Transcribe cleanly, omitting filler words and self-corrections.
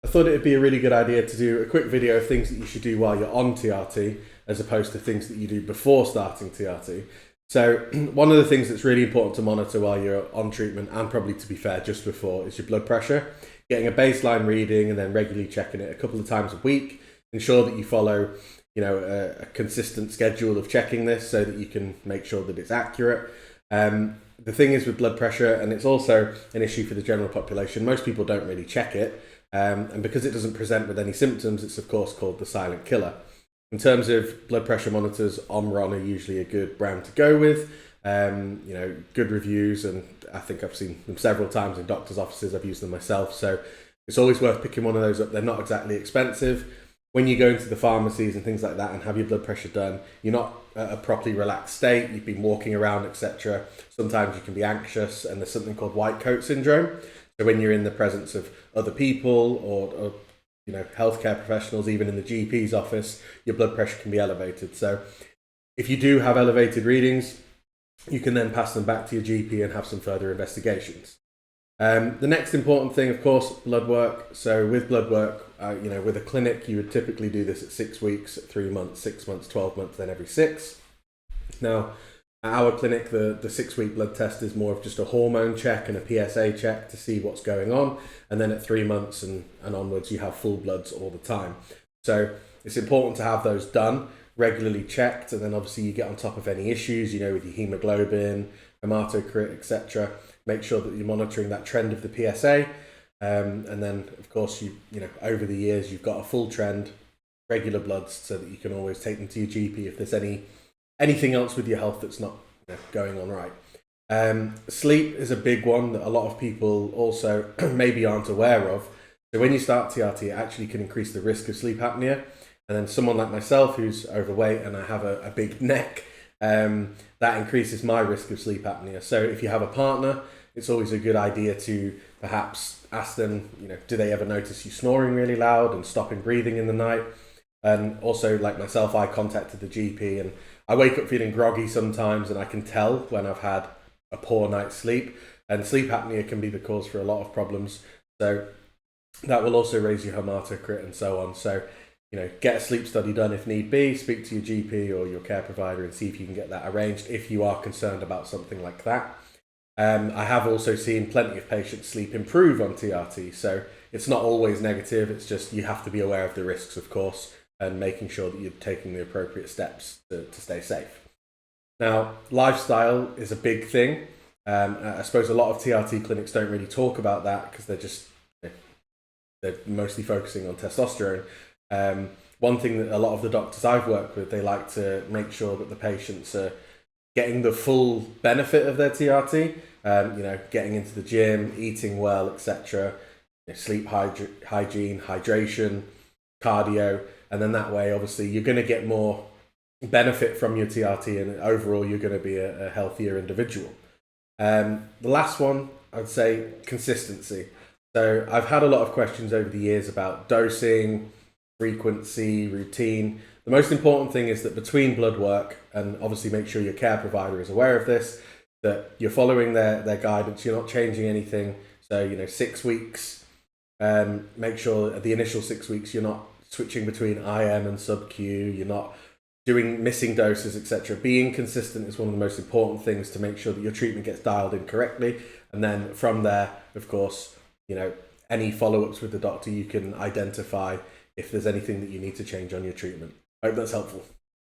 thought it'd be a really good idea to do a quick video of things that you should do while you're on TRT, as opposed to things that you do before starting TRT. So one of the things that's really important to monitor while you're on treatment, and probably to be fair just before, is your blood pressure. Getting a baseline reading and then regularly checking it a couple of times a week. Ensure that you follow, a consistent schedule of checking this so that you can make sure that it's accurate. The thing is with blood pressure, and it's also an issue for the general population, most people don't really check it. And because it doesn't present with any symptoms, it's of course called the silent killer. In terms of blood pressure monitors, Omron are usually a good brand to go with. Good reviews, and I think I've seen them several times in doctors' offices. I've used them myself, so it's always worth picking one of those up. They're not exactly expensive. When you go into the pharmacies and things like that and have your blood pressure done, you're not at a properly relaxed state. You've been walking around, etc. Sometimes you can be anxious, and there's something called white coat syndrome. So when you're in the presence of other people or healthcare professionals, even in the GP's office, your blood pressure can be elevated. So if you do have elevated readings, you can then pass them back to your GP and have some further investigations. The next important thing, of course, blood work. So with blood work, with a clinic, you would typically do this at 6 weeks, 3 months, 6 months, 12 months, then every 6. Now, at our clinic, the 6-week blood test is more of just a hormone check and a PSA check to see what's going on. And then at 3 months and onwards, you have full bloods all the time. So it's important to have those done, regularly checked, and then obviously you get on top of any issues, with your hemoglobin, hematocrit, etc. Make sure that you're monitoring that trend of the PSA. And then, of course, over the years, you've got a full trend, regular bloods, so that you can always take them to your GP if there's anything else with your health that's not going on right. Sleep is a big one that a lot of people also maybe aren't aware of. So when you start TRT, it actually can increase the risk of sleep apnea. And then someone like myself who's overweight and I have a big neck, that increases my risk of sleep apnea. So if you have a partner, it's always a good idea to perhaps ask them, do they ever notice you snoring really loud and stopping breathing in the night? And also, like myself, I contacted the GP, and I wake up feeling groggy sometimes, and I can tell when I've had a poor night's sleep. And sleep apnea can be the cause for a lot of problems. So that will also raise your hematocrit and so on. So, get a sleep study done if need be, speak to your GP or your care provider and see if you can get that arranged if you are concerned about something like that. I have also seen plenty of patients' sleep improve on TRT, so it's not always negative. It's just you have to be aware of the risks, of course, and making sure that you're taking the appropriate steps to stay safe. Now, lifestyle is a big thing. I suppose a lot of TRT clinics don't really talk about that because they're mostly focusing on testosterone. One thing that a lot of the doctors I've worked with, they like to make sure that the patients are getting the full benefit of their TRT, getting into the gym, eating well, etc., sleep hygiene, hydration, cardio, and then that way, obviously, you're going to get more benefit from your TRT, and overall, you're going to be a healthier individual. The last one, I'd say consistency. So I've had a lot of questions over the years about dosing, frequency, routine. The most important thing is that between blood work, and obviously make sure your care provider is aware of this, that you're following their guidance, you're not changing anything. So, 6 weeks, make sure at the initial 6 weeks you're not switching between IM and sub-Q, you're not doing missing doses, etc. Being consistent is one of the most important things to make sure that your treatment gets dialed in correctly. And then from there, of course, any follow-ups with the doctor, you can identify if there's anything that you need to change on your treatment. I hope that's helpful.